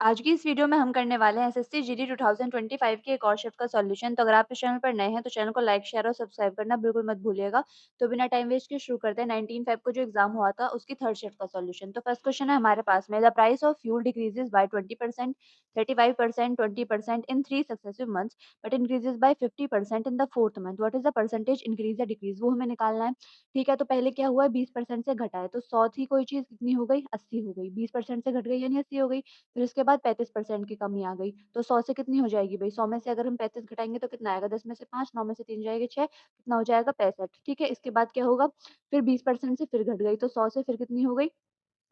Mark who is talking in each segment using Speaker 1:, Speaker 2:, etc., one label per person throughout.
Speaker 1: आज की इस वीडियो में हम करने वाले हैं एसएससी जीडी 2025 के एक और शिफ्ट का सॉल्यूशन। तो अगर आप इस चैनल पर नए हैं तो चैनल को लाइक, शेयर और सब्सक्राइब करना बिल्कुल मत भूलिएगा। तो बिना टाइम वेस्ट के शुरू करते हैं 19 फेब को जो एग्जाम हुआ था उसकी थर्ड शिफ्ट का सॉल्यूशन। तो फर्स्ट क्वेश्चन है हमारे पास में, the price of fuel decreases by 20%, 35%, 20% in 3 successive months but increases by 50% in the fourth month. What is the percentage increase या डिक्रीज, वो हमें निकालना है। ठीक है, तो पहले क्या हुआ है, 20% से घटा है, तो 100 थी कोई चीज, कितनी हो गई, 80 हो गई। 20% से घट गई यानी 80 हो गई। फिर उसके बाद 35% की कमी आ गई। तो 100 से कितनी हो जाएगी भई? 100 में से अगर हम 35 घटाएँगे तो कितना आएगा? 10 में से 5, 9 में से 3 जाएगा 6, कितना हो जाएगा? 65। ठीक है? इसके बाद क्या होगा? फिर 20% से फिर घट गई, तो 100 से फिर कितनी हो गई?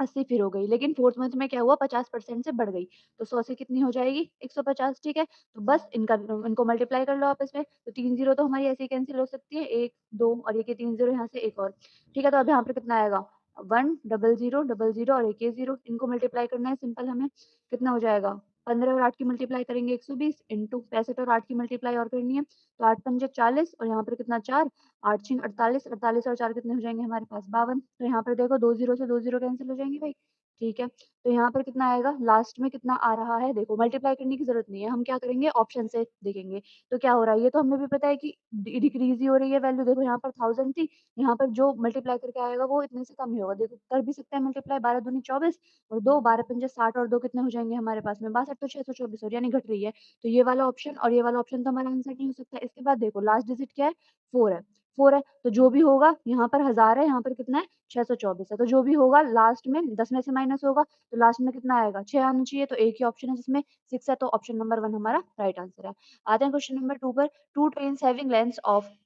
Speaker 1: 80 फिर हो गई। लेकिन 4th मंथ में क्या हुआ? 50% से बढ़ गई। तो 100 से कितनी हो जाएगी? 150। ठीक है? तो बस इनको मल्टीप्लाई कर लो आपस में। तो 3 ज़ीरो तो हमारी ऐसे ही कैंसल हो सकती है। 1, 2 और ये के 3 ज़ीरो, यहाँ से एक और। ठीक है? तो अब यहाँ पर कितना आएगा? 1 डबल ज़ीरो और एक ये ज़ीरो, इनको मल्टीप्लाई करना है सिंपल हमें। कितना हो जाएगा? 15 और 8 की मल्टीप्लाई करेंगे 120 इंटू 65 और 8 की मल्टीप्लाई और करनी है। तो 8 पंजे 40 और यहाँ पर कितना 4, 8 छीन 48, 48 और 4 कितने हो जाएँगे हमारे पास? 52। तो यहाँ पर देखो 2 ज़ीरो से 2 ज़ीरो कैंसल हो जाएँगे भाई। ठीक है? तो यहाँ पर कितना आएगा? लास्ट में कितना आ रहा है? देखो मल्टीप्लाई करने की ज़रूरत नहीं है, हम क्या करेंगे, ऑप्शन से देखेंगे। तो क्या हो रहा है? ये तो हमें भी पता है कि डिक्रीज़ ही हो रही है वैल्यू। देखो यहाँ पर 1000 थी, यहाँ पर जो मल्टीप्लाई करके आएगा वो इतने से कम ही होगा। देखो कर भी सकते हैं मल्टीप्लाई, 12 दूनी 24 और 2, 12 पंजे 60 और 2 कितने हो जाएँगे हमारे पास में? 62, तो 624 हो रही है, यानी घट रही है। तो ये वाला ऑप्शन और ये वाला ऑप्शन तो हमारा आंसर नहीं हो सकता। इसके बाद देखो लास्ट डिजिट क्या है? 4 है। 4 है, तो जो भी होगा, यहाँ पर 1000 है, यहाँ पर कितना है? 624 है। तो जो भी होगा लास्ट में 10 में से माइनस होगा, तो लास्ट में कितना आएगा? 6 आना चाहिए। तो एक ही ऑप्शन है जिसमें 6 है, तो ऑप्शन नंबर 1 हमारा राइट आंसर है। आते हैं क्वेश्चन नंबर 2 पर। 2 trains having lengths of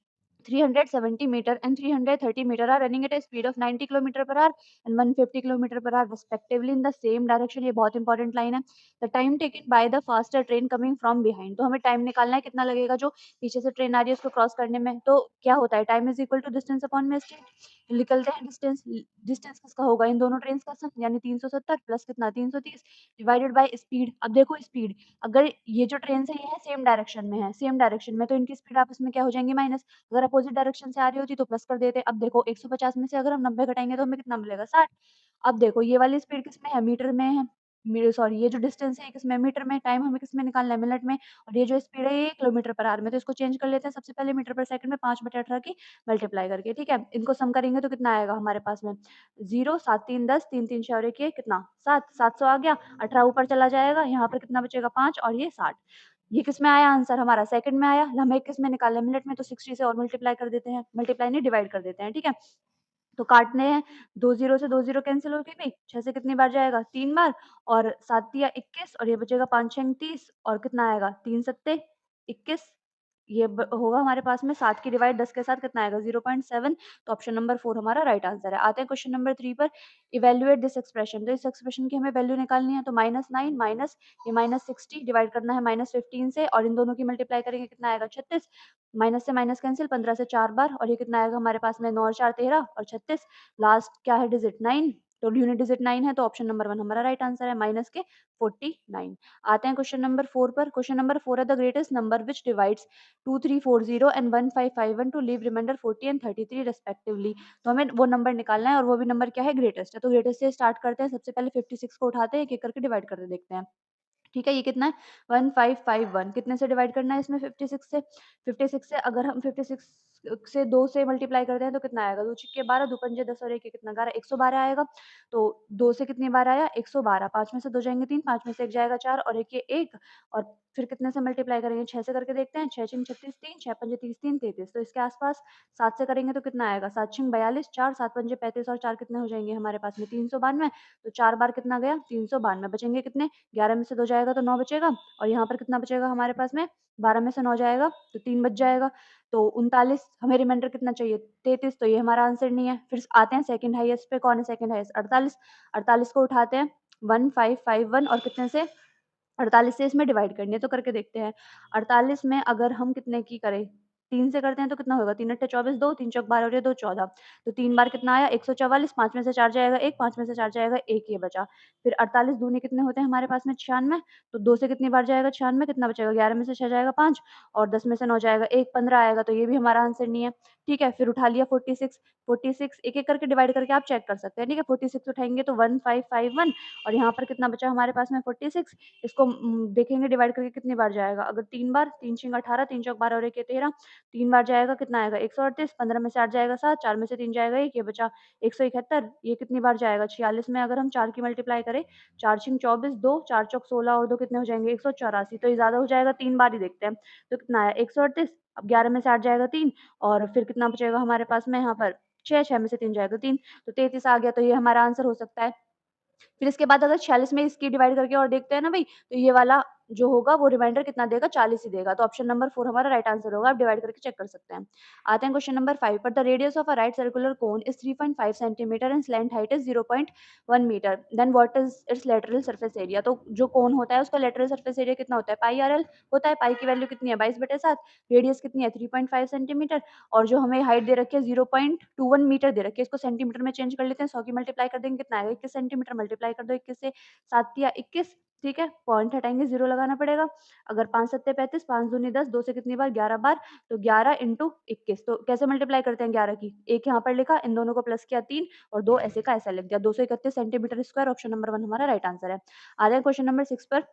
Speaker 1: 370 meter and 330 meter are running at a speed of 90 kilometer per hour and 150 kilometer per hour respectively in the same direction। ये बहुत important line है। The time taken by the faster train coming from behind। तो हमें time निकालना है, कितना लगेगा जो पीछे से ट्रेन आ रही है उसको क्रॉस करने में। तो क्या होता है, time is equal to distance upon में स्पीड। निकलते हैं डिस्टेंस, डिस्टेंस किसका होगा? इन दोनों ट्रेन का सम, यानी 370 प्लस कितना 330 डिवाइडेड बाय स्पीड। अब देखो स्पीड, अगर ये जो ट्रेन है ये है सेम डायरेक्शन में है, सेम डायरेक्शन में, तो इनकी स्पीड आपस में क्या हो जाएंगी? माइनस। अगर अपोजिट डायरेक्शन से आ रही होती तो प्लस कर देते। अब देखो 150 में से अगर हम 90 घटाएँगे तो हमें कितना मिलेगा? 60। अब देखो ये वाली स्पीड किसमें है? मीटर में है। मेरे सॉरी, ये जो डिस्टेंस है ये किसमें है? मीटर में। टाइम हमें किसमें निकालना है? मिनट में। और ये जो स्पीड है ये किलोमीटर पर आवर में। तो इसको चेंज कर लेते हैं सबसे पहले मीटर पर सेकंड में 5/18 की मल्टीप्लाई करके। ठीक है? इनको सम करेंगे तो कितना आएगा हमारे पास में? 0, 7 3 10, 3 3 6 और 1 ये कितना? 7, 700 आ गया। 18 ऊपर चला जाएगा, यहाँ पर कितना बचेगा? 5 और ये 60। ये किसमें आया आंसर हमारा? सेकंड में आया। हमें किसमें निकालना है? मिनट में। तो 60 से और मल्टीप्लाई कर देते हैं, मल्टीप्लाई नहीं डिवाइड कर देते हैं। ठीक है? तो काटने हैं, 2 ज़ीरो से 2 ज़ीरो कैंसल हो गई भई, 6 से कितनी बार जाएगा? 3 बार और 7 तिया 21 और ये बचेगा 5 छंग 30 और कितना आएगा? 3 सत्ते 21। ये होगा हमारे पास में 7 की डिवाइड 10 के साथ कितना आएगा? 0.7। तो ऑप्शन नंबर 4 हमारा राइट आंसर है। आते हैं क्वेश्चन नंबर 3 पर। Evaluate this expression. तो इस एक्सप्रेशन की हमें वैल्यू निकालनी है। तो -9 माइनस ये -60 डिवाइड करना है -15 से और इन दोनों की मल्टीप्लाई करेंगे, कितना आएगा? 36। माइनस से माइनस कैंसल, 15 से 4 बार और ये कितना आएगा हमारे पास में? 9 और 4 13 और 36। लास्ट क्या है डिजिट? 9। तो यूनिट डिजिट 9 है, तो ऑप्शन नंबर 1 हमारा राइट आंसर है, माइनस के 49। आते हैं क्वेश्चन नंबर 4 पर। क्वेश्चन नंबर 4 है, the greatest number which divides 2340 and 1551 to leave remainder 40 and 33 respectively. तो हमें वो नंबर निकालना है और वो भी नंबर क्या है? ग्रेटेस्ट है। तो ग्रेटेस्ट से स्टार्ट करते हैं। सबसे पहले 56 को उठाते हैं, एक-एक करके डिवाइड करके देखते हैं। ठीक है, ये कितना है? 1551 कितने से डिवाइड करना है इसमें? 56 से। 56 से अगर हम 56 से 2 से मल्टीप्लाई करते हैं तो कितना आएगा? 2 छिक्के 12, 2 पंजे 10 और 1 ये कितना? 11, 112 आएगा। तो 2 से कितनी बार आया? 112। 5 में से 2 जाएँगे 3, 5 में से 1 जाएगा 4 और 1 ये 1 और फिर कितने से मल्टीप्लाई करेंगे? 6 से करके देखते हैं। 6 छीं 36 3, 6 पंजे 30 3 33। तो इसके आस-पास 7 से करेंगे तो कितना आएगा? 7 छीं 42 4, 7 पंजे 35 और 4 कितने हो जाएँगे हमारे पास में? 392। तो 4 बार कितना गया? 392। बचेंगे कितने? 11 में से 2 जाएगा तो 9 बचेगा और यहाँ पर कितना बचेगा हमारे पास में? 12 में से 9 जाएगा तो 3 बच जाएगा। तो 39 हमें रिमाइंडर कितना चाहिए? 33। तो ये हमारा आंसर नहीं है। फिर आते हैं सेकंड हाईएस्ट पे। कौन है सेकंड हाईएस्ट? 48। 48 को उठाते हैं 1551 और कितने से? 48 से इसमें डिवाइड करनी है, तो करके देखते हैं। 48 में अगर हम कितने की करें? 3 से करते हैं तो कितना होगा 3 अट्ठे 24 2 3 चौक 12 और ये 2 14 तो 3 बार कितना आया 144 5 में से 4 जाएगा 1 5 में से 4 जाएगा 1 ये बचा। फिर 48 दूनी कितने होते हैं हमारे पास में 96 तो 2 से कितनी बार जाएगा 96 कितना बचेगा 11 में से 6 जाएगा 5 और 10 में से 9 जाएगा 1 15 आएगा तो ये भी हमारा आंसर नहीं है। ठीक है, फिर उठा लिया 46 एक-एक करके डिवाइड करके आप चेक कर सकते हैं। ठीक है, 46 उठाएँगे तो 1551 और यहाँ पर कितना बचा हमारे पास में 46 इसको देखेंगे डिवाइड करके कितनी बार जाएगा। अगर 3 बार 3 छींग 18 3 चौक 12 और 1 ये 13 3 बार जाएगा कितना आएगा 138 15 में से 8 जाएगा 7 4 में से 3 जाएगा 1 ये बचा 171 ये कितनी बार जाएगा 46 में अगर हम 4 की मल्टीप्लाई करें 4 छींग 24 2 4 चौक 16 और 2 कितने हो जाएँगे 184 तो ये ज़्यादा हो जाएगा 3 बार ही देखते हैं। तो कितना आया 138 अब 11 में से 8 जाएगा 3 और फिर कितना बचेगा हमारे पास में यहाँ पर 6 6 में से 3 जाएगा 3 तो 33 आ गया तो ये हमारा आंसर हो सकता है। फिर इसके बाद अगर 46 में इसकी डिवाइड करके और देखते हैं ना भई, तो ये वाला जो होगा वो रिमाइंडर कितना देगा 40 ही देगा। तो ऑप्शन नंबर 4 हमारा राइट आंसर होगा। आप डिवाइड करके चेक कर सकते हैं। आते हैं क्वेश्चन नंबर 5 पर the radius of a right circular cone is 3.5 centimetre and slant height is 0.1 metre. Then what is its lateral surface area. तो जो कोन होता है उसका लेटरल सरफेस एरिया कितना होता है पाई आरएल होता है। पाई की वैल्यू कितनी है 22/7 रेडियस कितनी है 3.5 सेंटीमीटर और जो हमें हाइट दे रखी है 0.21 मीटर दे रखी है। इसको सेंटीमीटर में चेंज कर लेते हैं 100 की मल्टीप्लाई कर देंगे कितना आएगा 21 सेंटीमीटर मल्टीप्लाई कर दो 21 से 7 या 21 ठीक है, पॉइंट हटाएँगे 0 लगाना पड़ेगा। अगर 5 सत्ते 35 5 दूनी 10 2 से कितनी बार 11 बार तो 11 इंटू 21 तो कैसे मल्टीप्लाई करते हैं 11 की? 1 यहाँ पर लिखा, इन दोनों को प्लस किया 3 और 2 ऐसे का ऐसा लिख दिया। 231 सेंटीमीटर स्क्वायर ऑप्शन नंबर 1 हमारा राइट आंसर है। आ जाए क्वेश्चन नंबर 6 पर।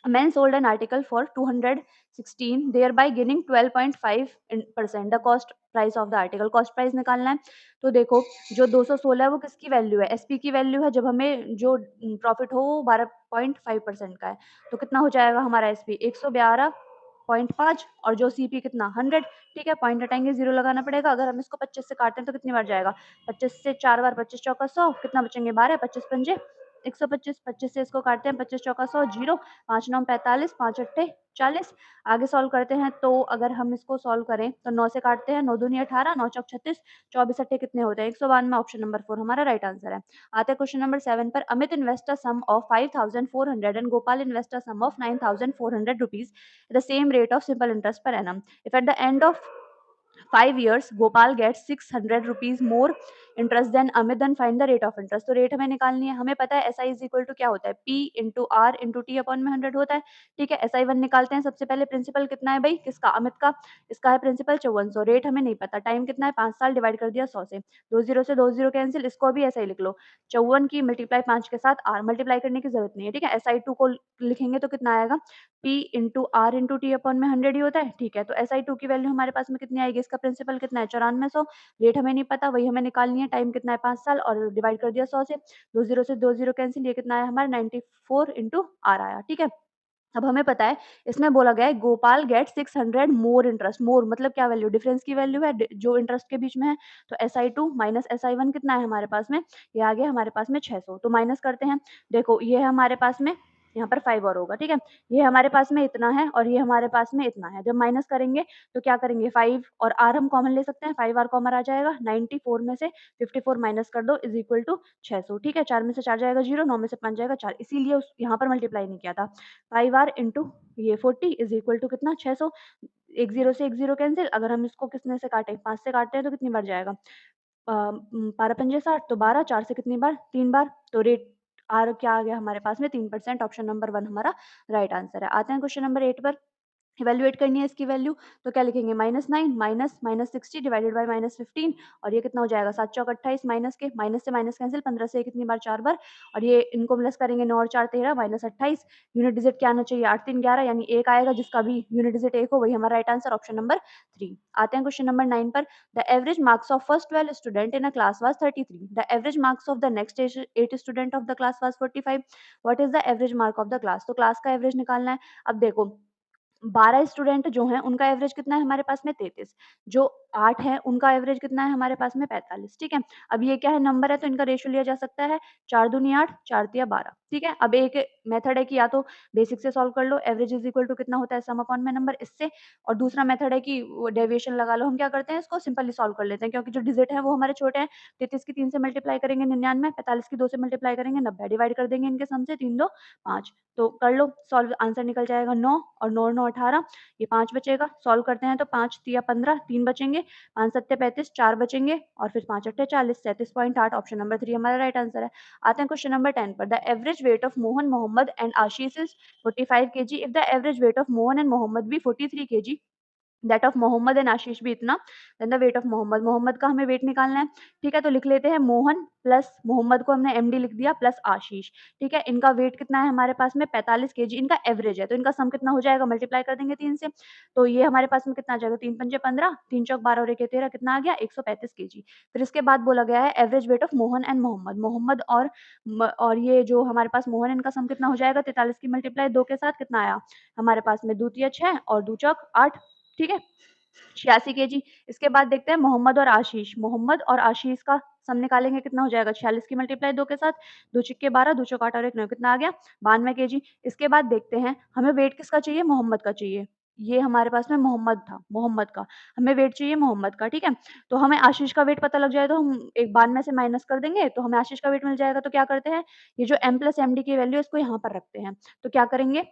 Speaker 1: A man sold an article for 216 thereby gaining 12.5% the cost price of the article cost price निकालना है तो देखो जो 216 है वो किसकी वैल्यू है एसपी की वैल्यू है जब हमें जो प्रॉफिट हो वो 12.5% का है तो कितना हो जाएगा हमारा एसपी 112.5 और जो सीपी कितना 100 ठीक है पॉइंट हटाएंगे 0 लगाना पड़ेगा अगर हम इसको 25 से काटते हैं तो कितनी बार जाएगा 25 से 4 बार 25 चौका 100 कितना बचेंगे 12 25 पंजे 125 25 से इसको काटते हैं 25 चौका 100 0 5 9 45 5 अट्ठे 40 आगे सॉल्व करते हैं तो अगर हम इसको सॉल्व करें तो 9 से काटते हैं 9 दूनी 18 9 चौक 36 24 अट्ठे कितने होते हैं 192 ऑप्शन नंबर 4 हमारा राइट आंसर है। आते हैं क्वेश्चन नंबर 7 पर Amit invest a sum of 5400 and Gopal invest a sum of 9400 rupees the same rate of simple interest per annum. If at the end of 5 years Gopal gets 600 rupees more interest than Amit, then find the rate of interest. तो rate हमें निकालनी है हमें पता है SI is equal to क्या होता है P into R into T upon में 100 होता है ठीक है SI 1 निकालते हैं सबसे पहले प्रिंसिपल कितना है भाई किसका अमित का इसका है प्रिंसिपल 5400 रेट हमें नहीं पता टाइम कितना है 5 साल डिवाइड कर दिया 100 से 20 से 20 कैंसिल इसको भी ऐसा ही लिख लो 54 की मल्टीप्लाई 5 के साथ आर मल्टीप्लाई करने की जरूरत नहीं है ठीक है SI2 को लिखेंगे तो कितना आएगा P into R into T upon में 100 ही होता है ठीक है तो SI2 की वैल्यू हमारे पास में कितनी आएगी इसका प्रिंसिपल कितना है 9400 रेट हमें नहीं पता वही हमें निकालनी है टाइम कितना है 5 साल और डिवाइड कर दिया 100 से 20 कैंसिल ये कितना आया हमारा 94 इंटू आर आया ठीक है अब हमें पता है इसमें बोला गया है गोपाल गेट 600 मोर इंटरेस्ट मोर मतलब क्या वैल्यू डिफरेंस की वैल्यू है जो इंटरेस्ट के बीच में है तो SI2 माइनस SI1 कितना है हमारे पास में ये आ गया हमारे पास में 600 तो माइनस करते हैं देखो ये है हमारे पास में यहाँ पर 5 और होगा ठीक है ये हमारे पास में इतना है और ये हमारे पास में इतना है जब माइनस करेंगे तो क्या करेंगे 5 और आर हम कॉमन ले सकते हैं 5 आर कॉमन आ जाएगा 94 में से 54 माइनस कर दो इज इक्वल टू 600 ठीक है 4 में से 4 जाएगा 0 9 में से 5 जाएगा 4 इसीलिए उस यहाँ पर मल्टीप्लाई नहीं किया था 5 आर इंटू ये 40 इज इक्वल टू कितना 600 एक जीरो से एक जीरो कैंसिल अगर हम इसको किसने से काटे 5 से काटते हैं तो कितनी बार जाएगा 12 पंजे 60 तो 12 4 से कितनी बार 3 बार तो रेट आर क्या आ गया हमारे पास में 3% ऑप्शन नंबर 1 हमारा राइट आंसर है। आते हैं क्वेश्चन नंबर 8 पर इवैल्यूएट करनी है इसकी वैल्यू तो क्या लिखेंगे -9 माइनस 60 डिवाइडेड बाय -15 और ये कितना हो जाएगा 7 चौक 28 माइनस के माइनस से माइनस कैंसिल 15 से कितनी बार 4 बार और ये इनको प्लस करेंगे 9 और 4 13 -28 यूनिट डिजिट क्या आना चाहिए 8 3 11 यानी 1 आएगा जिसका भी यूनिट डिजिट 1 हो वही हमारा राइट आंसर ऑप्शन नंबर 3। आते हैं क्वेश्चन नंबर 9 पर the average marks of first 12 student in a class was 33 the average marks of the next 8 student of the class was 45 what is the average mark of the class तो class का average निकालना है अब देखो 12 student जो हैं उनका average कितना है हमारे पास में 33 जो 8 है उनका एवरेज कितना है हमारे पास में 45 ठीक है अब ये क्या है नंबर है तो इनका रेशियो लिया जा सकता है 4 दूनी 8 4 तिया 12 ठीक है अब एक मेथड है कि या तो बेसिक से सॉल्व कर लो, एवरेज इज इक्वल टू कितना होता है सम अपॉन में नंबर इससे, और दूसरा मेथड है कि डेविएशन लगा लो। हम क्या करते हैं, इसको सिंपली सॉल्व कर लेते हैं क्योंकि जो डिजिट है वो हमारे छोटे हैं। 33 की 3 से मल्टीप्लाई करेंगे 99, 45 की 2 से मल्टीप्लाई करेंगे 90, डिवाइड कर देंगे इनके सम से, 3 2 5, तो कर लो सॉल्व, आंसर निकल जाएगा 9, और 9 9 18, ये 5 बचेगा, सॉल्व करते हैं तो 5 तिया 15, 3 बचेंगे, 5 सत्ते 35, 4 बचेंगे, और फिर 5 अट्ठे 40, 37.8, ऑप्शन नंबर 3 हमारा राइट आंसर है। आते हैं क्वेश्चन नंबर 10 पर। The average weight of Mohan, Mohammad and Ashish is 45 kg। If the average weight of Mohan and Mohammad भी 43 kg, that of Mohammad and Ashish भी इतना, then the weight of Mohammad, Mohammad का हमें वेट निकालना है। ठीक है, तो लिख लेते हैं मोहन प्लस मोहम्मद को हमने एमडी लिख दिया प्लस आशीष। ठीक है, इनका वेट कितना है हमारे पास में 45 kg, इनका एवरेज है, तो इनका सम कितना हो जाएगा, मल्टीप्लाई कर देंगे 3 से, तो ये हमारे पास में कितना आ जाएगा, 3 पंजे 15, 3 चौक 12 और 1 13, कितना आ गया 135 kg। फिर इसके बाद बोला गया है average weight of Mohan and Mohammed, Mohammed और ये जो हमारे पास मोहन, इनका सम कितना हो जाएगा, 43 की मल्टीप्लाई 2 के साथ कितना आया हमारे पास में, 2 तिया 6 और 2 चौक 8, ठीक है 86 kg। इसके बाद देखते हैं मोहम्मद और आशीष, मोहम्मद और आशीष का सम निकालेंगे, कितना हो जाएगा 46 की मल्टीप्लाई 2 के साथ, 2 छिक्के 12, 2 चौक 8 और 1 9, कितना आ गया 92 kg। इसके बाद देखते हैं हमें वेट किसका चाहिए, मोहम्मद का चाहिए, ये हमारे पास में मोहम्मद था, मोहम्मद का हमें वेट चाहिए, मोहम्मद का, ठीक है। तो हमें आशीष का वेट पता लग जाए तो हम एक 92 से माइनस कर देंगे तो हमें आशीष का वेट मिल जाएगा। तो क्या करते हैं, ये जो m प्लस एम डी की वैल्यू है इसको यहाँ पर रखते हैं, तो क्या करेंगे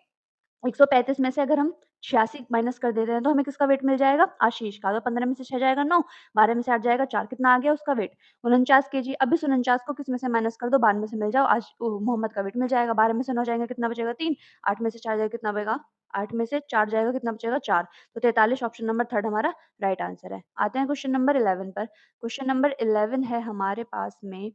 Speaker 1: 135 में से अगर हम 86 माइनस कर देते हैं तो हमें किसका वेट मिल जाएगा, आशीष का। तो 15 में से 6 जाएगा 9, 12 में से 8 जाएगा 4, कितना आ गया उसका वेट 49 kg। अब इस 49 को किस में से माइनस कर दो, 92 से मिल जाओ, आज मोहम्मद का वेट मिल जाएगा। 12 में से 9 जाएंगे कितना बचेगा 3, 8 में से 4 जाएगा कितना बचेगा, 8 में से 4 जाएगा कितना बचेगा 4, तो 43, ऑप्शन नंबर थर्ड हमारा राइट आंसर है। आते हैं क्वेश्चन नंबर 11 पर। क्वेश्चन नंबर 11 है हमारे पास में,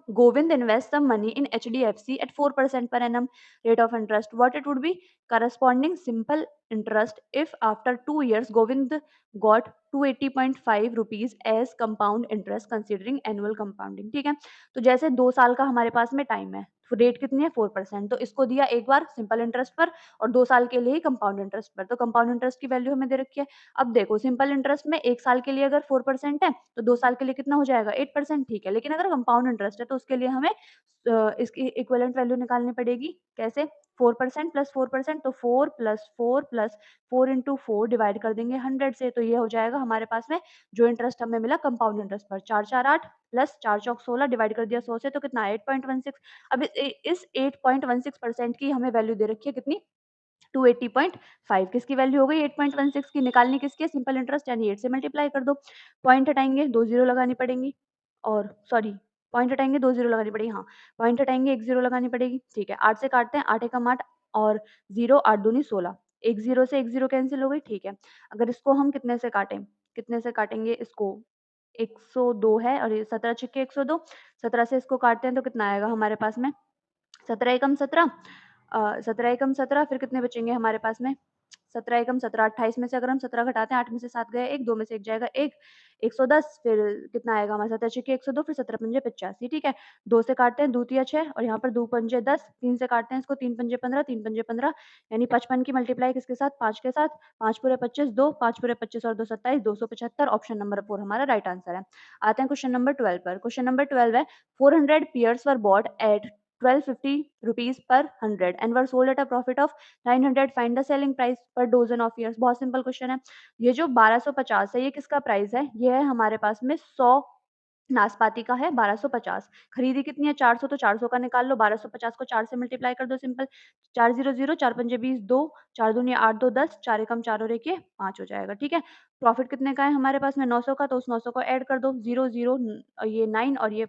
Speaker 1: Govind invests some money in HDFC at 4% per annum rate of interest. What it would be? Corresponding simple interest if after 2 years Govind got 280.5 rupees as compound interest considering annual compounding. ठीक है, तो जैसे 2 साल का हमारे पास में time है, रेट कितनी है 4%, तो इसको दिया एक बार सिंपल इंटरेस्ट पर और 2 साल के लिए ही कंपाउंड इंटरेस्ट पर। तो कंपाउंड इंटरेस्ट की वैल्यू हमें दे रखी है। अब देखो सिंपल इंटरेस्ट में 1 साल के लिए अगर 4% है तो 2 साल के लिए कितना हो जाएगा 8%, ठीक है। लेकिन अगर कंपाउंड इंटरेस्ट है तो उसके लिए हमें इसकी इक्विवेलेंट वैल्यू निकालनी पड़ेगी। कैसे, 4% प्लस 4%, तो 4 प्लस 4 प्लस 4 इंटू 4 डिवाइड कर देंगे 100 से, तो ये हो जाएगा हमारे पास में जो इंटरेस्ट हमें मिला कंपाउंड इंटरेस्ट पर, 4 4 8 प्लस 4 चौक 16 डिवाइड कर दिया 100 से, तो कितना 8.16। अब इस 8.16% की हमें वैल्यू दे रखी है कितनी, 280.5, किसकी वैल्यू हो गई 8.16 की, निकालनी किसकी है, सिंपल इंटरेस्ट, यानी 8 से मल्टीप्लाई कर दो। पॉइंट हटाएंगे 2 जीरो लगानी पड़ेंगी, और सॉरी पॉइंट हटाएंगे 2 जीरो लगानी पड़ेगी, हाँ पॉइंट हटाएंगे 1 जीरो लगानी पड़ेगी, ठीक है। 8 से काटते हैं, 8 एकम 8 और 0, 8 दूनी 16, एक जीरो से एक जीरो कैंसिल हो गई, ठीक है। अगर इसको हम कितने से काटें, कितने से काटेंगे इसको, 102 है और ये 17 छिक्के 102, 17 से इसको काटते हैं तो कितना आएगा हमारे पास में, 17 एकम 17, 17 एकम 17, फिर कितने बचेंगे हमारे पास में, 17 एकम 17, 28 में से अगर हम 17 घटाते हैं, 8 में से 7 गए 1, 2 में से 1 जाएगा 1, 110, फिर कितना आएगा हमारा 17 छिक्के 102, फिर 17 पंजे 85, ठीक है। 2 से काटते हैं, 2 तिया 6 और यहाँ पर 2 पंजे 10, 3 से काटते हैं इसको, 3 पंजे 15, 3 पंजे 15, यानी 55 की मल्टीप्लाई किसके साथ, 5 के साथ, 5 पूरे 25, 2 5 पूरे 25 और 2 27, 275, ऑप्शन नंबर 4 हमारा राइट आंसर है। आते हैं क्वेश्चन नंबर 12 पर। क्वेश्चन नंबर 12 है, 400 pairs were bought at 1250 rupees per 100 and were sold at a profit of 900, find the selling price per dozen of years। बहुत सिंपल क्वेश्चन है। ये जो 1250 है ये किसका प्राइस है, ये है हमारे पास में 100 नाशपाती का है 1250। खरीदी कितनी है 400, तो 400 का निकाल लो, 1250 को 4 से मल्टीप्लाई कर दो सिंपल, 4 0 0, 4 पंजे 20, 2 4 दूनी 8, 2 10, 4 एकम 4 और 1 ये 5 हो जाएगा, ठीक है। प्रॉफिट कितने का है हमारे पास में 900 का, तो उस 900 को ऐड कर दो, 0 0 ये 9 और ये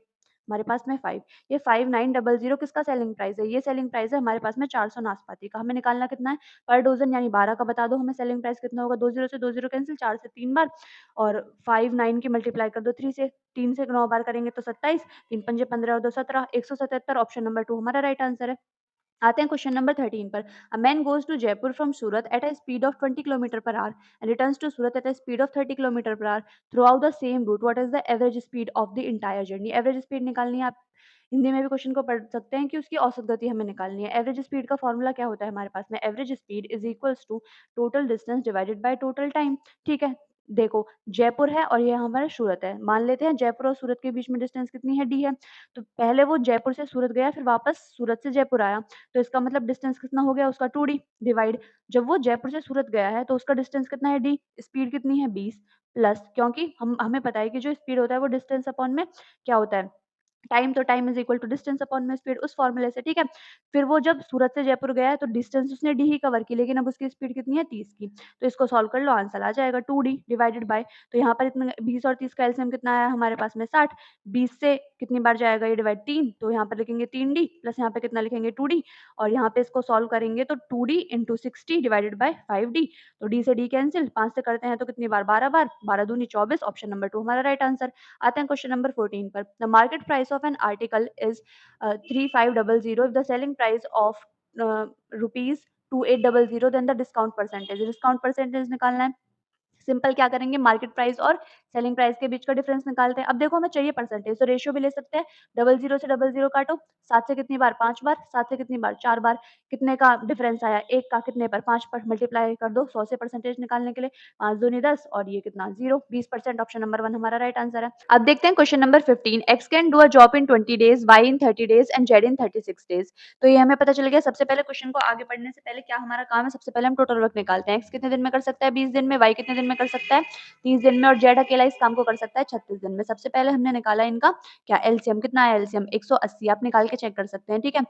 Speaker 1: हमारे पास में 5, ये 5900 किसका सेलिंग प्राइस है, ये सेलिंग प्राइस है हमारे पास में 400 नाशपाती का। हमें निकालना कितना है पर डोजन, यानी 12 का बता दो हमें सेलिंग प्राइस कितना होगा, 2 0 से 2 0 कैंसिल, 4 से 3 बार और 5 9 की मल्टीप्लाई कर दो 3 से, 3 से 9 बार करेंगे तो 27, 3 पंजे 15 और 2 17, 177, ऑप्शन नंबर 2 हमारा राइट आंसर है। आते हैं क्वेश्चन नंबर 13 पर। A man goes to Jaipur from Surat at a speed of 20 kilometre per hour and returns to Surat at a speed of 30 kilometre per hour throughout the same route, what is the average speed of the entire journey. Average speed निकालनी है, आप हिंदी में भी question को पढ़ सकते हैं कि उसकी औसत गति हमें निकालनी है। एवरेज स्पीड का फॉर्मूला क्या होता है हमारे पास में, average speed is equals to total distance divided by total time, ठीक है। देखो, जयपुर है और ये हमारा सूरत है। मान लेते हैं जयपुर और सूरत के बीच में डिस्टेंस कितनी है, डी है। तो पहले वो जयपुर से सूरत गया, फिर वापस सूरत से जयपुर आया। तो इसका मतलब डिस्टेंस कितना हो गया उसका, 2D डिवाइड। जब वो जयपुर से सूरत गया है तो उसका डिस्टेंस कितना है, डी। स्पीड कितनी है, 20, प्लस, क्योंकि हमें पता है कि जो स्पीड होता है वो डिस्टेंस अपॉन में क्या होता है, टाइम। तो time is equal to distance upon में स्पीड, उस फ़ॉर्मूले से, ठीक है। फिर वो जब सूरत से जयपुर गया है तो डिस्टेंस उसने डी ही कवर की, लेकिन अब उसकी स्पीड कितनी है, 30 की। तो इसको सॉल्व कर लो, आंसर आ जाएगा 2D डिवाइडेड बाय, तो यहाँ पर इतना 20 और 30 का एलसीएम कितना आया हमारे पास में, 60। 20 से कितनी बार जाएगा ये डिवाइड, 3, तो यहाँ पर लिखेंगे 3D, प्लस यहाँ पे कितना लिखेंगे, 2D, और यहाँ पे इसको सॉल्व करेंगे तो 2D into 60 divided by 5D। तो डी से डी कैंसिल, 5 से करते हैं तो कितनी बार, 12 बार, 12 दूनी 24, ऑप्शन नंबर 2 हमारा राइट आंसर। आते हैं क्वेश्चन नंबर 14 पर। The market price of an article is 3500 if the selling price of rupees 2800, then the discount percentage, discount percentage निकालना है। सिंपल क्या करेंगे, मार्केट प्राइस और सेलिंग प्राइस के बीच का डिफरेंस निकालते हैं। अब देखो हमें चाहिए परसेंटेज, तो रेशियो भी ले सकते हैं। 00 से 00 काटो, 7 से कितनी बार, 5 बार, 7 से कितनी बार, 4 बार, कितने का डिफरेंस आया, 1 का, कितने पर, 5 पर, मल्टीप्लाई कर दो 100 से परसेंटेज निकालने के लिए, 5 दूनी 10 और ये कितना, 0, 20%, ऑप्शन नंबर 1 हमारा राइट आंसर है। अब देखते हैं question number 15। X can do a job in 20 days, Y in 30 days and Z in 36 days. तो ये हमें पता चल गया। सबसे पहले क्वेश्चन को आगे बढ़ने से पहले क्या हमारा काम है, सबसे पहले हम टोटल वर्क निकालते हैं। एक्स कितने दिन में कर सकता है, 20 दिन में, वाई कितने दिन में कर सकता है, 30 दिन में, और जेड अकेला इस काम को कर सकता है 36 दिन में। सबसे पहले हमने निकाला इनका क्या, एलसीएम। कितना है एलसीएम, 180, आप निकाल के चेक कर सकते हैं, ठीक है।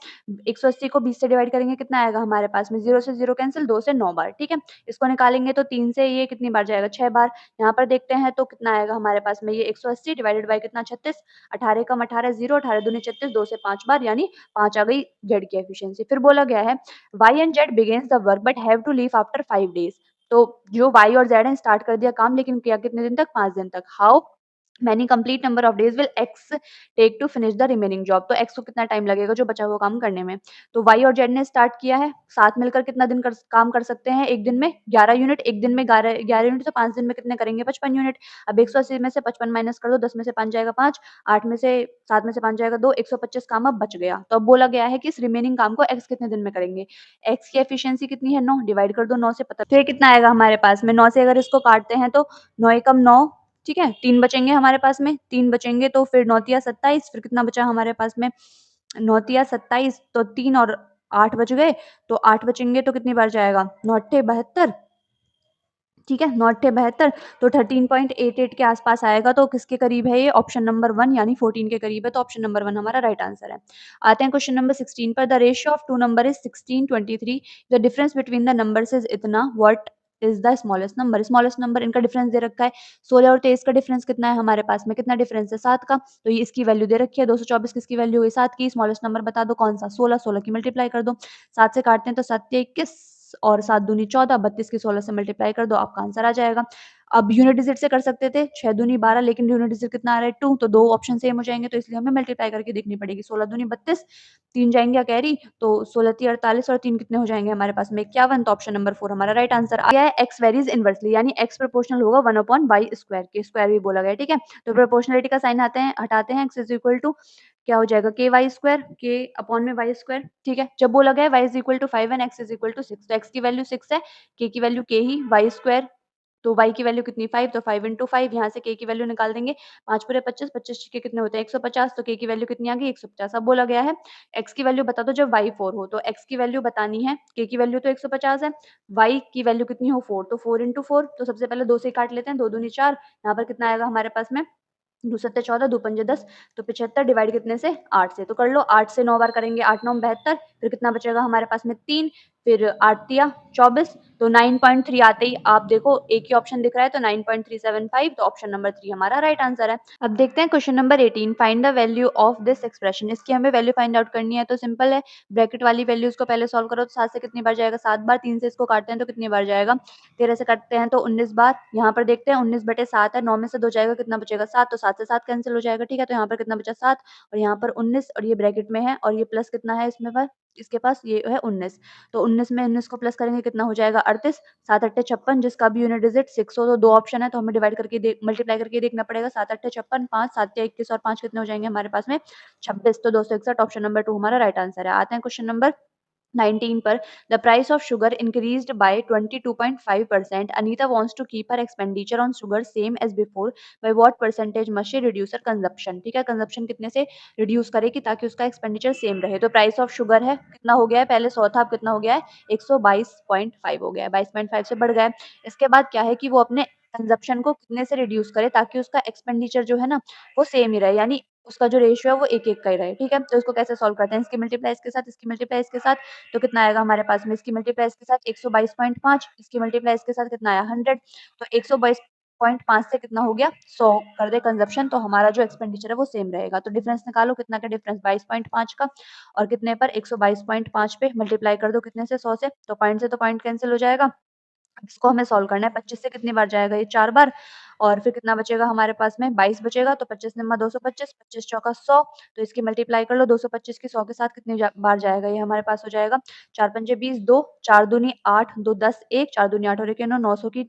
Speaker 1: 180 को 20 से डिवाइड करेंगे, कितना आएगा हमारे पास में, 0 से 0 कैंसिल, 2 से 9 बार, ठीक है। इसको निकालेंगे तो 3 से ये कितनी बार जाएगा, 6 बार। यहाँ पर देखते हैं तो कितना आएगा हमारे पास में, ये 180 डिवाइडेड बाय कितना, 36, 18 कम 18 0, 18 दूनी 36, 2 से 5 बार, यानी 5 आ गई जेड की एफिशिएंसी। फिर बोला गया है Y and Z begins the work but have to leave after 5 days. तो जो वाई और जेड ने स्टार्ट कर दिया काम, लेकिन किया कितने दिन तक, 5 दिन तक। How many complete number of days will X take to finish the remaining job. तो एक्स को कितना टाइम लगेगा जो बचा हुआ काम करने में। तो वाई और जेड ने स्टार्ट किया है, साथ मिलकर कितना दिन काम कर सकते हैं, एक दिन में 11 यूनिट, एक दिन में 11 यूनिट, तो 5 दिन में कितने करेंगे, 55 यूनिट। अब 180 में से 55 माइनस कर दो, 10 में से 5 जाएगा 5, 8 में से 7 में से 5 जाएगा 2, 125 काम अब बच गया। तो अब बोला गया है कि इस रिमेनिंग काम को एक्स कितने दिन में करेंगे। एक्स की एफिशिएंसी कितनी है, 9, डिवाइड कर दो 9 से, पता फिर कितना आएगा हमारे पास में, 9 से अगर इसको काटते हैं तो 9 एकम 9, ठीक है, 3 बचेंगे हमारे पास में, 3 बचेंगे तो फिर 9 तिया 27, फिर कितना बचा हमारे पास में, 9 तिया 27, तो 3 और 8 बच गए, तो 8 बचेंगे तो कितनी बार जाएगा, 9 अट्ठे 72, ठीक है, 9 अट्ठे 72, तो 13.88 के आसपास आएगा। तो किसके करीब है ये, ऑप्शन नंबर 1 यानी 14 के करीब है। तो ऑप्शन नंबर 1 हमारा राइट आंसर है। आते हैं क्वेश्चन नंबर 16 पर। The ratio of two number is 16:23, the difference between the numbers is इतना, what is the smallest number. Smallest number, इनका डिफरेंस दे रखा है, 16 और 23 का डिफरेंस कितना है हमारे पास में, कितना डिफरेंस है, 7 का। तो ये इसकी वैल्यू दे रखी है, 224 किसकी वैल्यू हुई, 7 की। स्मॉलेस्ट नंबर बता दो कौन सा, 16, 16 की मल्टीप्लाई कर दो, 7 से काटते हैं तो 7 या 21 और 7 दूनी 14, 32 की 16 से मल्टीप्लाई कर दो, आपका आंसर आ जाएगा। अब यूनिट डिजिट से कर सकते थे, 6 दूनी 12, लेकिन यूनिट डिजिट कितना आ रहा है, 2, तो 2 ऑप्शन सेम हो जाएंगे, तो इसलिए हमें मल्टीप्लाई करके देखनी पड़ेगी। 16 दूनी 32, 3 जाएंगे कैरी, तो 16 ती 48 और 3 कितने हो जाएंगे हमारे पास में, 51। तो ऑप्शन नंबर 4 हमारा राइट आंसर आ गया है। एक्स वेरीज इनवर्सली, यानी एक्स प्रोपोर्शनल होगा 1/y स्क्वायर के, स्क्वायर भी बोला गया, ठीक है। तो प्रोपोर्शनलिटी का साइन आते हैं, हटाते हैं, एक्स इज इक्वल टू क्या हो जाएगा, K Y square, K upon में वाई स्क्वायर, ठीक है। जब बोला गया Y is equal to 5 and X is equal to 6, तो एक्स की वैल्यू 6 है, के की वैल्यू के ही, वाई स्क्वायर, तो y की वैल्यू कितनी, 5, तो 5 इंटू 5, यहाँ से k की वैल्यू निकाल देंगे, 5 पूरे 25, 25 के कितने होते हैं, 150, तो k की वैल्यू कितनी आ गई, 150। अब बोला गया है x की वैल्यू बता दो जब y 4 हो, तो x की वैल्यू बतानी है, k की वैल्यू तो 150 है, y की वैल्यू कितनी हो, 4, तो 4 इंटू 4, तो सबसे पहले 2 से काट लेते हैं, 2 दूनी 4, यहाँ पर कितना आएगा हमारे पास में, 2 सत्ते 14, 2 पंजे 10, तो 75 डिवाइड कितने से, 8 से, तो कर लो, 8 से 9 बार करेंगे, 8 9 72, फिर कितना बचेगा हमारे पास में, 3, फिर 8 तिया 24, तो 9.3 आते ही आप देखो एक ही ऑप्शन दिख रहा है, तो 9.375, तो ऑप्शन नंबर 3 हमारा राइट आंसर है। अब देखते हैं question number 18, find the value of this expression. इसकी हमें वैल्यू फाइंड आउट करनी है, तो सिंपल है, ब्रैकेट वाली वैल्यूज को पहले सॉल्व करो, तो 7 से कितनी बार जाएगा, 7 बार, 3 से इसको काटते हैं तो कितनी बार जाएगा, 13 से काटते हैं तो 19 बार, यहाँ पर देखते हैं 19/7 है, 9 में से 2 जाएगा, कितना बचेगा, 7, तो 7 से 7 कैंसिल हो जाएगा, ठीक है। तो यहाँ पर कितना बचा, 7, और यहाँ पर 19, और ये ब्रैकेट में है, और ये प्लस कितना है इसमें पर, इसके पास ये है 19, तो 19 में 19 को प्लस करेंगे कितना हो जाएगा, 38, 7 अट्ठे 56, जिसका भी यूनिट डिजिट 6 हो, तो 2 ऑप्शन है, तो हमें डिवाइड करके मल्टीप्लाई करके देखना पड़ेगा, 7 अट्ठे 56, 5, 7 या 21 और 5 कितने हो जाएंगे हमारे पास में, 26, तो 261, ऑप्शन नंबर 2 हमारा राइट आंसर है। आते हैं क्वेश्चन नंबर 19 पर the price of sugar increased by 22.5%. Anita wants to keep her expenditure on sugar same as before. By what percentage must she reduce her consumption. ठीक है, कंजप्शन कितने से reduce करेगी ताकि उसका एक्सपेंडिचर सेम रहे. तो प्राइस ऑफ शुगर है कितना हो गया है, पहले 100 था, अब कितना हो गया है 122.5 हो गया है, 22.5 से बढ़ गया है. इसके बाद क्या है कि वो अपने कंजप्शन को कितने से रिड्यूस करे ताकि उसका एक्सपेंडिचर जो है ना वो सेम ही रहे, यानी उसका जो रेशियो है वो एक एक का ही रहे. ठीक है, तो इसको कैसे सॉल्व करते हैं, इसकी मल्टीप्लाई इसके साथ, इसकी मल्टीप्लाई इसके साथ, तो कितना आएगा हमारे पास में, इसकी मल्टीप्लाई इसके साथ 122.5, इसकी मल्टीप्लाई इसके साथ कितना आया 100. तो 122.5 से कितना हो गया 100 कर दे कंजप्शन, तो हमारा जो एक्सपेंडिचर है वो सेम रहेगा. तो डिफरेंस निकालो, कितना का डिफरेंस 22.5 का, और कितने पर 122.5 पे मल्टीप्लाई कर दो कितने से 100 से, तो पॉइंट से तो पॉइंट कैंसिल हो जाएगा. अब इसको हमें सॉल्व करना है. 25 से कितनी बार जाएगा ये 4 बार, और फिर कितना बचेगा हमारे पास में 22 बचेगा. तो 25 नंबर 225, 25 चौका 100, तो इसकी मल्टीप्लाई कर लो 225 की 100 के साथ कितनी बार जाएगा, ये हमारे पास हो जाएगा 4 पंजे 20, 2 4 दूनी 8, 2 10, 1 4 दूनी 8 और 1 9, 900 की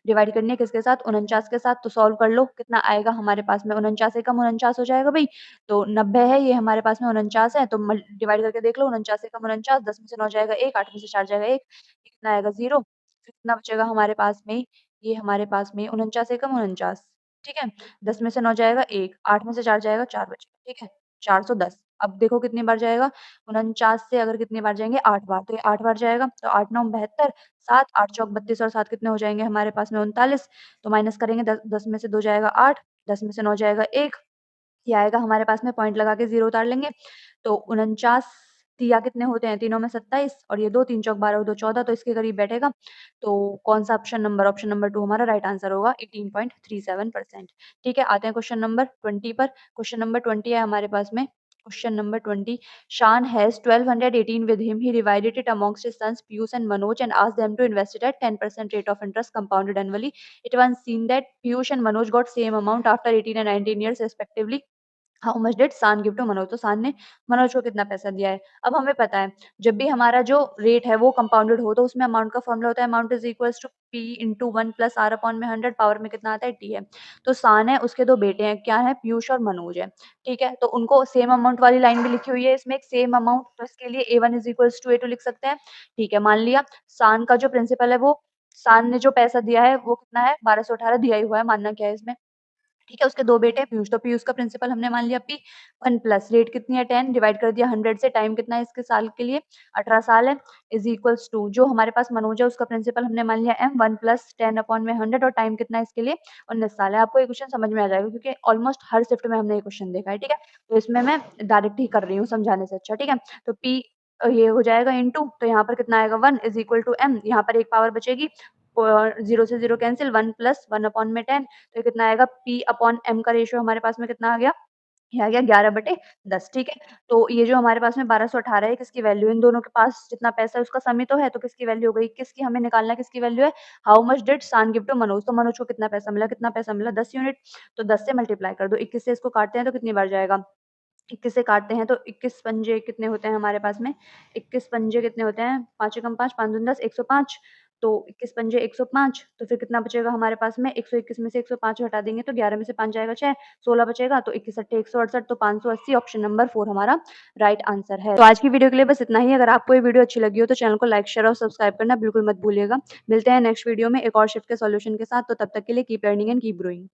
Speaker 1: डिवाइड करनी है किसके साथ 49 के साथ. तो सॉल्व कर लो, कितना आएगा हमारे पास में 49 से कम 49 हो जाएगा भाई, तो 90 है, ये हमारे पास में 49 है, तो डिवाइड करके देख लो 49 से कम 49, 10 में से 9 जाएगा 1, 8 में से 4 जाएगा 1, कितना आएगा 0. फिर कितना बचेगा हमारे पास में, ये हमारे पास में 49 एकम 49, ठीक है, 10 में से 9 जाएगा 1, 8 में से 4 जाएगा 4 बचेगा, ठीक है, 410. अब देखो कितनी बार जाएगा, 49 से अगर कितनी बार जाएँगे 8 बार, तो ये 8 बार जाएगा, तो 8 9 72, 7 8 चौक 32 और 7 कितने हो जाएँगे हमारे पास में 39, तो माइनस करेंगे 10 में से 2 जाएगा 8, 10 में से 9 जाएगा 1, ये आएगा हमारे पास में, पॉइंट लगा के 0 उतार लेंगे, तो 49 तिया कितने होते हैं, तीनों में 27 और ये 2 3 चौक 12 और 2 14, तो इसके करीब बैठेगा. तो कौन-सा ऑप्शन नंबर 2 हमारा राइट आंसर होगा 18.37%. ठीक है, आते हैं क्वेश्चन नंबर 20 पर. क्वेश्चन नंबर 20 है हमारे पास में. Question number 20, Shan has 1218 with him. He divided it amongst his sons Piyush and Manoj and asked them to invest it at 10% rate of interest compounded annually. It was seen that Piyush and Manoj got same amount after 18 and 19 years respectively. How much did सान give to Manoj, तो सान ने मनोज को कितना पैसा दिया है. अब हमें पता है जब भी हमारा जो रेट है वो कंपाउंडेड हो तो उसमें अमाउंट का फॉर्मूला होता है amount is equals to P into 1 plus R upon में 100, पावर में कितना आता है टी है. तो सान है, उसके दो बेटे हैं, क्या है पीयूष और मनोज है. ठीक है, तो उनको सेम अमाउंट वाली लाइन भी लिखी हुई है इसमें, एक सेम अमाउंट, तो इसके लिए A one is equals to A two लिख सकते हैं. ठीक है, मान लिया सान का जो प्रिंसिपल है वो, सान ने जो पैसा दिया है वो कितना है 1218 दिया ही हुआ है, मानना क्या है इसमें. ठीक है, उसके 2 बेटे हैं पीयूष, तो पीयूष का प्रिंसिपल हमने मान लिया पी, 1 प्लस रेट कितनी है 10, डिवाइड कर दिया 100 से, टाइम कितना है इसके साल के लिए 18 साल है, इज़ इक्वल्स टू जो हमारे पास मनोज है उसका प्रिंसिपल हमने मान लिया एम, 1 प्लस 10 अपॉन में 100 और टाइम कितना है इसके लिए 19 साल है. आपको ये क्वेश्चन समझ में आ जाएगा क्योंकि ऑलमोस्ट हर शिफ्ट में हमने ये क्वेश्चन देखा है. ठीक है, तो इसमें मैं डायरेक्ट ही कर रही हूँ समझाने से अच्छा. ठीक है, तो पी ये हो जाएगा इनटू, तो यहाँ पर कितना आएगा 1 इज़ इक्वल टू एम, यहाँ पर एक पावर बचेगी, 0 से 0 कैंसिल, 1 प्लस 1 अपॉन में 10, तो ये कितना आएगा P अपॉन M का रेशियो हमारे पास में कितना आ गया, ये आ गया 11/10. ठीक है, तो ये जो हमारे पास में 1218 है किसकी वैल्यू, इन दोनों के पास जितना पैसा है उसका सम ही तो है, तो किसकी वैल्यू हो गई, किसकी हमें निकालना है, किसकी वैल्यू है, हाउ मच डिड सान गिव टू मनोज, तो मनोज को कितना पैसा मिला, कितना पैसा मिला 10 यूनिट, तो 10 से मल्टीप्लाई कर दो, 21 से इसको काटते हैं तो कितनी बार जाएगा, 21 से काटते हैं तो 21 पंजे कितने होते हैं हमारे पास में, 21 पंजे कितने होते हैं 5 एकम 5, 5 दूनी 10, 105, तो 21 पंजे 105, तो फिर कितना बचेगा हमारे पास में 121 में से 105 हटा देंगे तो 11 में से 5 जाएगा 6, 16 बचेगा, तो 21 अट्ठे 168, तो 580, ऑप्शन नंबर 4 हमारा राइट आंसर है. तो आज की वीडियो के लिए बस इतना ही. अगर आपको ये वीडियो अच्छी लगी हो तो चैनल को लाइक शेयर और सब्सक्राइब करना बिल्कुल मत भूलिएगा. मिलते हैं नेक्स्ट वीडियो में एक और शिफ्ट के सॉल्यूशन के साथ, तो तब तक के लिए keep learning and keep growing.